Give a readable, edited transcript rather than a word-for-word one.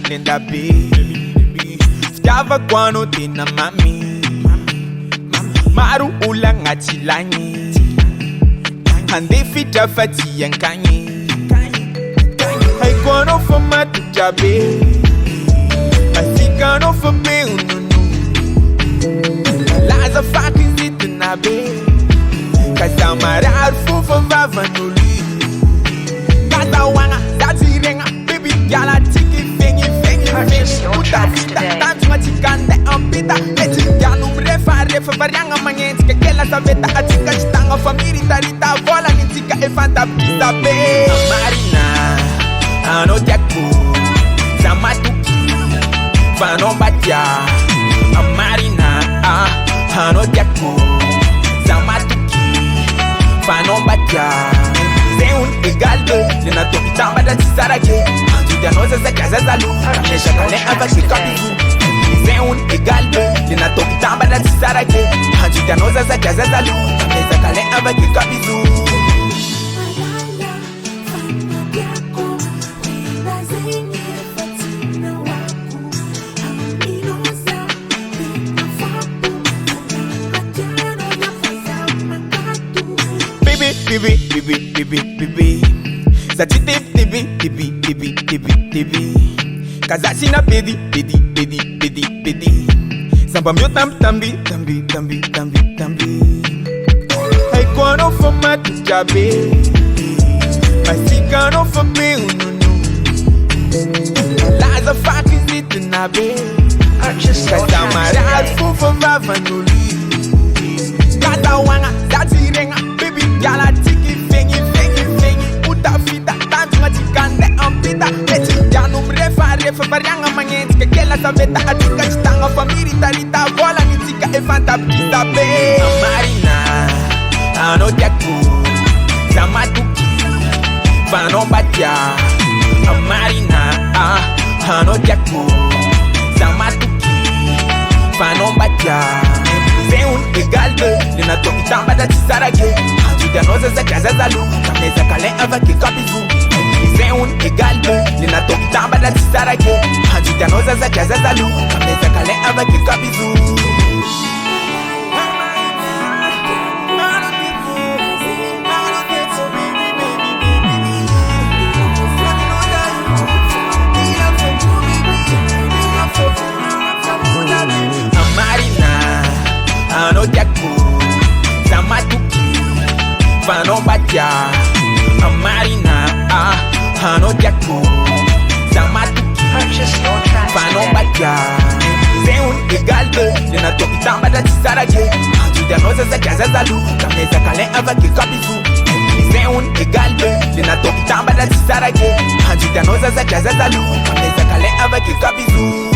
Linda B. Ficava quando tinha mami. Maru ulang achilangi. Hande fita fati yankanyi. Hai quando fama tu jabe. Masika no fame ununu. Laza fucking zit na be. Kasamara fufa vava nuli. Kata wanga dati renga. Baby gala tiki fengi fengi. Purchase your tracks today. Tanto matikande ambita. Eti ganu refa varianga mangenzi. Kekela sabeta atika chitanga famiri tarita vola nitika efanta pisa be. Marina, ano jaku, zamatuki, fano batia. Marina, ano jaku, zamatuki, fano batia. Zeun egalde, lena toki tamba da tisarake. Tudia noza za kaza zalu, kamesha kale ava kikabizu. Zeun egalde, lena toki tamba da tisarake. Tudia noza za kaza zalu, kamesha kale ava kikabizu. Bibi Zati tibi Kazashi na pedi Samba mio tambi Hai quando fama tu jabe Masika no fame ununu Laza faki zit na be Purchase your tracks Kasamara today. fufa vava nuli Kata wanga zati renga Baby gala tiki fengi Uta fita tanto matikande ambita Eti janu refa varianga mangenzi Kekela sabeta atika chitanga famiri tarita vola nitika efanta pisa be. Marina, ano jaku, zamatuki, fano batia. Marina, ano jaku, zamatuki, fano batia. Zeun egalde, lena toki tamba da tisarage. Tudia noza za kaza zalu, kameza kale ava kikabizu. Zeun egalde, lena toki tamba da tisarage. Tudia noza za kaza zalu, kameza kale ava kikabizu. Marina, ano jaku, zamatuki, fano batia. Marina, ano jaku, zamatuki, Purchase your tracks fano today. batia. Zeun egalde, lena toki tamba da tisarage. Tudia noza za kaza zalu, kameza kale ava kikabizu. Zeun egalde, lena toki tamba da tisarage. Tudia noza za kaza zalu, kameza kale ava kikabizu.